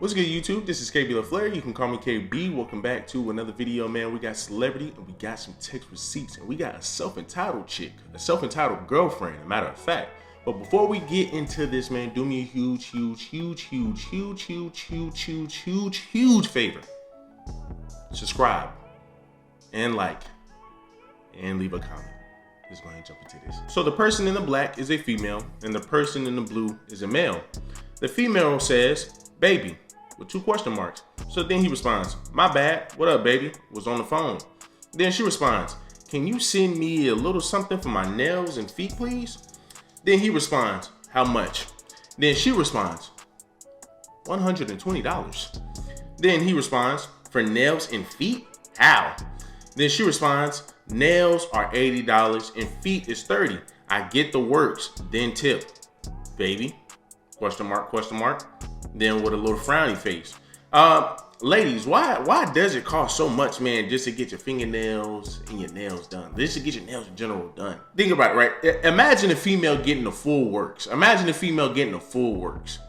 What's good, YouTube? This is KB LaFleur. You can call me KB. Welcome back to another video, man. We got celebrity and we got some text receipts and we got a self-entitled chick, a self-entitled girlfriend, a matter of fact. But before we get into this, man, do me a huge favor. Subscribe and like and leave a comment. Let's go ahead and jump into this. So the person in the black is a female and the person in the blue is a male. The female says, "Baby," with 2 question marks. So then he responds, "My bad, what up, baby?" Was on the phone. Then she responds, "Can you send me a little something for my nails and feet, please?" Then he responds, "How much?" Then she responds, $120. Then he responds, "For nails and feet? How?" Then she responds, "Nails are $80 and feet is $30. I get the works, then tip." "Baby?" Question mark, question mark. Then with a little frowny face. Ladies, why does it cost so much, man, just to get your fingernails and your nails done? Just to get your nails in general done. Think about it, right? Imagine a female getting the full works. Imagine a female getting the full works.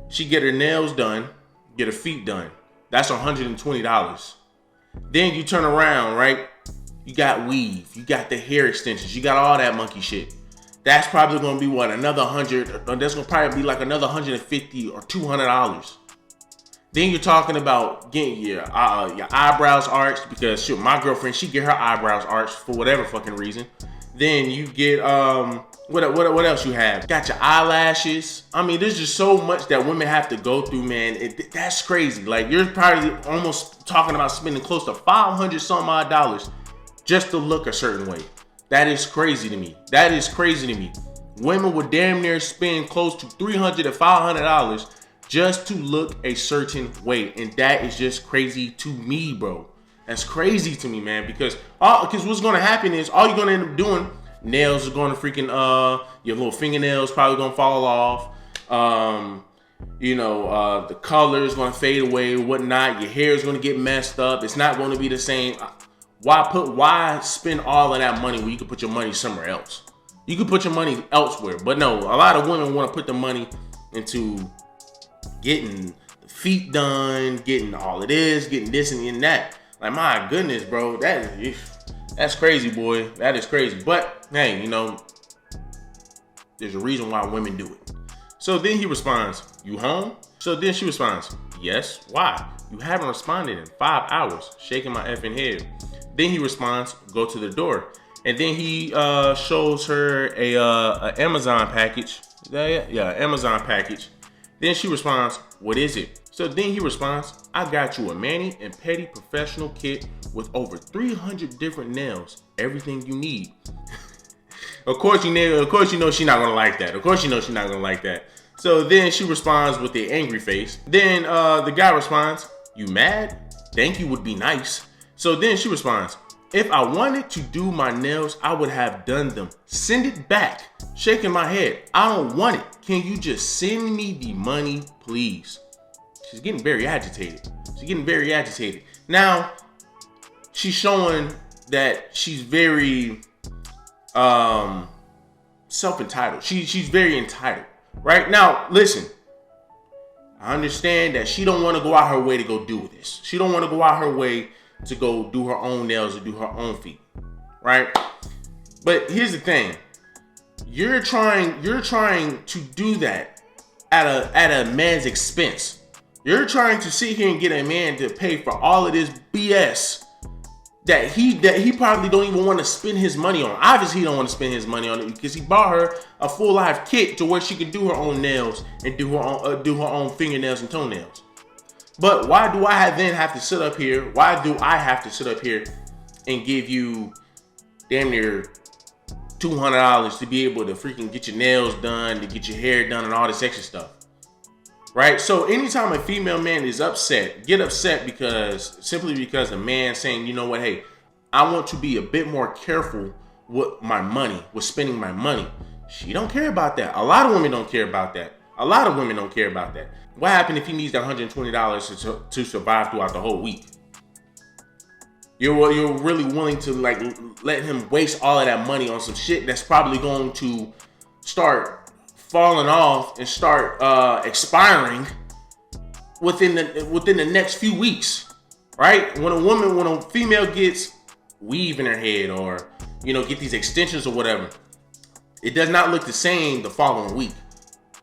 She get her nails done, get her feet done. That's $120. Then you turn around, right? You got weave, you got the hair extensions, you got all that monkey shit. That's probably gonna be what, another 100, that's gonna probably be like another $150 or $200. Then you're talking about getting your eyebrows arched, because shit, my girlfriend, she get her eyebrows arched for whatever fucking reason. Then you get, what else you have? Got your eyelashes. I mean, there's just so much that women have to go through, man. That's crazy. Like, you're probably almost talking about spending close to 500 some odd dollars just to look a certain way. That is crazy to me. That is crazy to me. Women would damn near spend close to $300 to $500 just to look a certain way. And that is just crazy to me, bro. That's crazy to me, man. Because what's going to happen is all you're going to end up doing, nails are going to freaking, your little fingernails probably going to fall off. The color is going to fade away, whatnot. Your hair is going to get messed up. It's not going to be the same. Why spend all of that money when you could put your money somewhere else? You could put your money elsewhere. But no, a lot of women want to put the money into getting the feet done, getting all of this, getting this and that. Like, my goodness, bro, that's crazy, boy. That is crazy. But hey, there's a reason why women do it. So then he responds, "You home?" So then she responds, "Yes, why? You haven't responded in 5 hours," shaking my effing head. Then he responds, "Go to the door." And then he shows her a Amazon package. Yeah, Amazon package. Then she responds, "What is it?" So then he responds, "I got you a mani and pedi professional kit with over 300 different nails. Everything you need." Of course you know she's not gonna like that. Of course you know she's not gonna like that. So then she responds with the angry face. Then the guy responds, "You mad? Thank you would be nice." So then she responds, "If I wanted to do my nails, I would have done them. Send it back." Shaking my head, "I don't want it. Can you just send me the money, please?" She's getting very agitated. Now, she's showing that she's very self-entitled. She's very entitled. Right now, listen. I understand that she don't want to go out her way to go do this. She don't want to go out her way to go do her own nails or do her own feet, right? But here's the thing: you're trying to do that at a man's expense. You're trying to sit here and get a man to pay for all of this BS that he probably don't even want to spend his money on. Obviously, he don't want to spend his money on it because he bought her a full life kit to where she can do her own nails and do her own fingernails and toenails. But why do I then have to sit up here? Why do I have to sit up here and give you damn near $200 to be able to freaking get your nails done, to get your hair done, and all this extra stuff? Right? So anytime a female man is upset, get upset simply because the man saying, "You know what, hey, I want to be a bit more careful with my money, with spending my money." She don't care about that. A lot of women don't care about that. What happened if he needs that $120 to survive throughout the whole week? You're really willing to let him waste all of that money on some shit that's probably going to start falling off and start expiring within the next few weeks, right? When a female gets weave in her head, or get these extensions or whatever, it does not look the same the following week.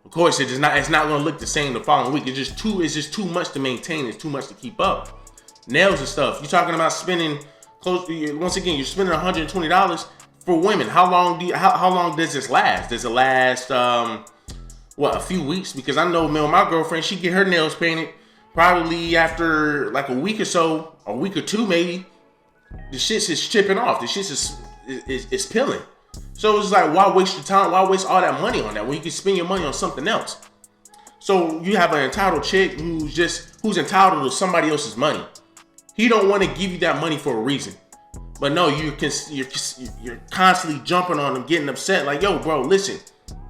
Of course, it does not. It's not going to look the same the following week. It's just too much to maintain. It's too much to keep up. Nails and stuff. You're talking about spending once again. You're spending $120 for women. How long does this last? Does it last a few weeks? Because I know, man, my girlfriend, she get her nails painted probably after like a week or so, a week or two maybe. The shit's is chipping off. The shit's is peeling. So it's like, why waste your time? Why waste all that money on that when you can spend your money on something else? So you have an entitled chick who's entitled to somebody else's money. He don't want to give you that money for a reason. But no, you're constantly jumping on him, getting upset. Like, yo, bro, listen,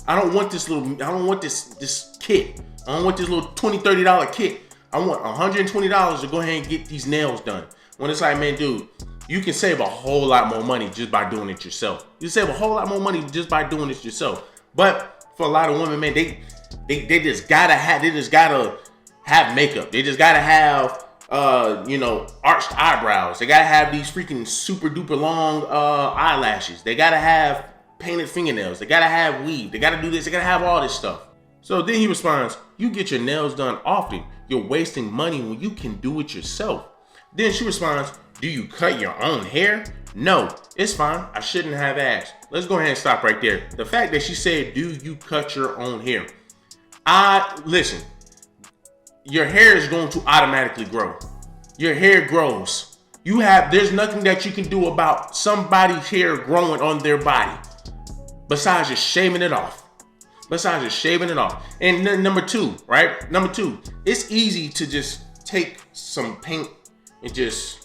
I don't want this kit. I don't want this little $20, $30 kit. I want $120 to go ahead and get these nails done. When it's like, man, dude, you can save a whole lot more money just by doing it yourself. You save a whole lot more money just by doing it yourself. But for a lot of women, man, they just gotta have makeup. They just gotta have arched eyebrows. They gotta have these freaking super duper long eyelashes. They gotta have painted fingernails. They gotta have weave. They gotta do this. They gotta have all this stuff. So then he responds, you get your nails done often. You're wasting money when you can do it yourself. Then she responds, do you cut your own hair? No, it's fine. I shouldn't have asked. Let's go ahead and stop right there. The fact that she said, do you cut your own hair? Listen, your hair is going to automatically grow. Your hair grows. There's nothing that you can do about somebody's hair growing on their body besides just shaving it off. And number two, it's easy to just take some paint and just,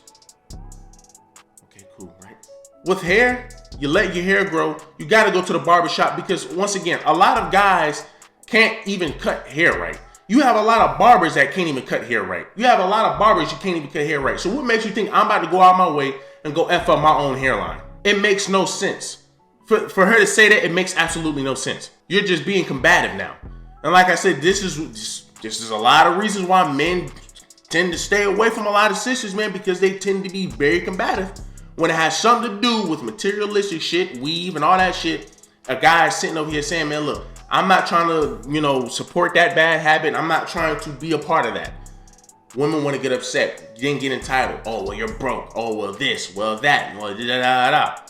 okay, cool, right? With hair, you let your hair grow. You got to go to the barbershop because, once again, a lot of guys can't even cut hair right. You have a lot of barbers that can't even cut hair right. You have a lot of barbers you can't even cut hair right. So what makes you think I'm about to go out my way and go F up my own hairline? It makes no sense. For her to say that, it makes absolutely no sense. You're just being combative now. And like I said, this is a lot of reasons why men tend to stay away from a lot of sisters, man, because they tend to be very combative. When it has something to do with materialistic shit, weave and all that shit, a guy is sitting over here saying, man, look, I'm not trying to, support that bad habit. I'm not trying to be a part of that. Women want to get upset, then get entitled. Oh, well, you're broke. Oh, well, this, well, that, well, da-da-da-da.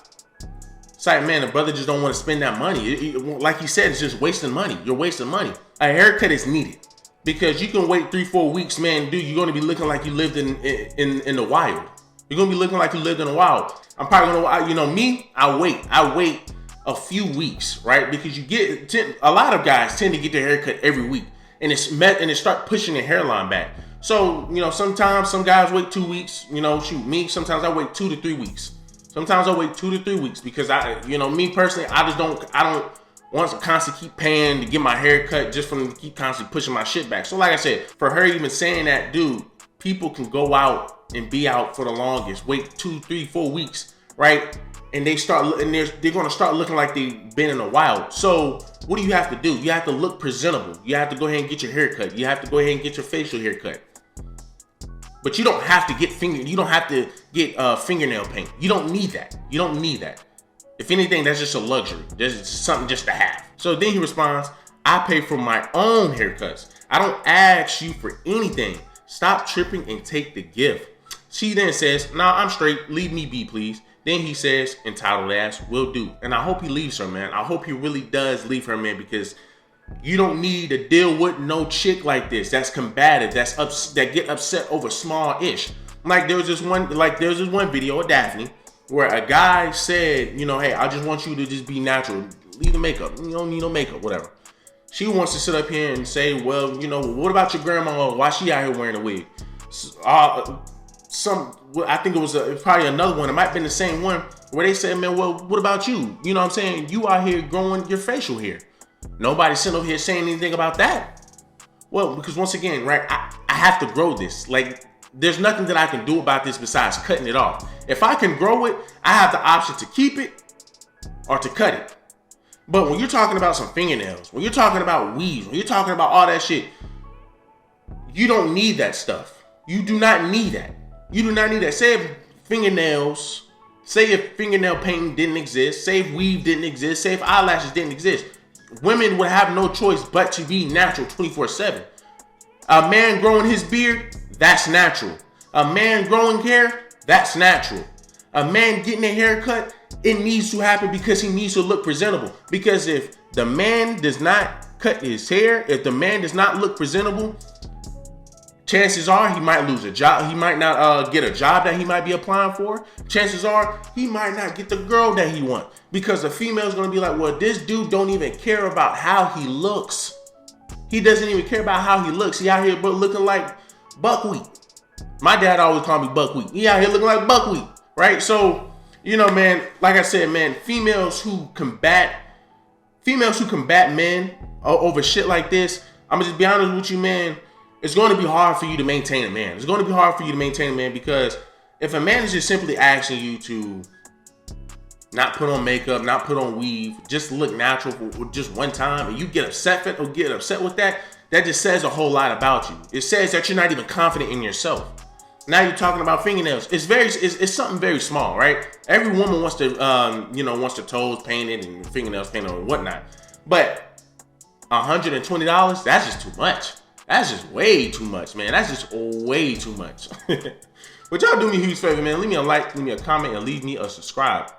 It's like, man, the brother just don't want to spend that money. Like he said, it's just wasting money. You're wasting money. A haircut is needed because you can wait 3-4 weeks, man. Dude, you're going to be looking like you lived in the wild. You're going to be looking like you lived in the wild. I'm probably going to, I wait a few weeks, right? Because a lot of guys tend to get their haircut every week and it start pushing the hairline back. So, sometimes some guys wait 2 weeks, sometimes I wait 2 to 3 weeks. Sometimes I wait 2 to 3 weeks because me personally, I don't want to constantly keep paying to get my hair cut just from keep constantly pushing my shit back. So like I said, for her even saying that, dude, people can go out and be out for the longest, wait 2, 3, 4 weeks, right? And they're going to start looking like they've been in the wild. So what do you have to do? You have to look presentable. You have to go ahead and get your hair cut. You have to go ahead and get your facial hair cut. But you don't have to get fingernail paint. You don't need that. If anything, that's just a luxury. That's just something just to have. So then he responds, I pay for my own haircuts. I don't ask you for anything. Stop tripping and take the gift. She then says, nah, I'm straight. Leave me be, please. Then he says, entitled ass, will do. And I hope he leaves her, man. I hope he really does leave her, man, because you don't need to deal with no chick like this. That's combative. That get upset over small ish. Like there was this one video of Daphne where a guy said, hey, I just want you to just be natural. Leave the makeup. You don't need no makeup, whatever. She wants to sit up here and say, well, what about your grandma? Why she out here wearing a wig? I think it was probably another one. It might have been the same one where they said, man, well, what about you? You know what I'm saying? You out here growing your facial hair. Nobody's sitting over here saying anything about that. Well, because once again, right, I have to grow this. Like, there's nothing that I can do about this besides cutting it off. If I can grow it, I have the option to keep it or to cut it. But when you're talking about some fingernails, when you're talking about weave, when you're talking about all that shit, You don't need that stuff. You do not need that. You do not need that. Say if fingernail painting didn't exist, say if weave didn't exist, say if eyelashes didn't exist, women would have no choice but to be natural 24/7. A man growing his beard, that's natural. A man growing hair, that's natural. A man getting a haircut, it needs to happen because he needs to look presentable. Because if the man does not cut his hair, if the man does not look presentable, chances are he might lose a job. He might not get a job that he might be applying for. Chances are he might not get the girl that he wants. Because the female's gonna be like, well, this dude don't even care about how he looks. He doesn't even care about how he looks. He out here looking like buckwheat. My dad always called me buckwheat. He out here looking like buckwheat, right? So, you know, man, like I said, man, females who combat men over shit like this, I'm gonna just be honest with you, man, it's going to be hard for you to maintain a man. It's going to be hard for you to maintain a man because if a man is just simply asking you to not put on makeup, not put on weave, just look natural for just one time, and you get upset with that, that just says a whole lot about you. It says that you're not even confident in yourself. Now you're talking about fingernails. It's something very small, right? Every woman wants to, wants their toes painted and fingernails painted and whatnot. But $120, that's just too much. That's just way too much, man. That's just way too much. But y'all do me a huge favor, man. Leave me a like, leave me a comment, and leave me a subscribe.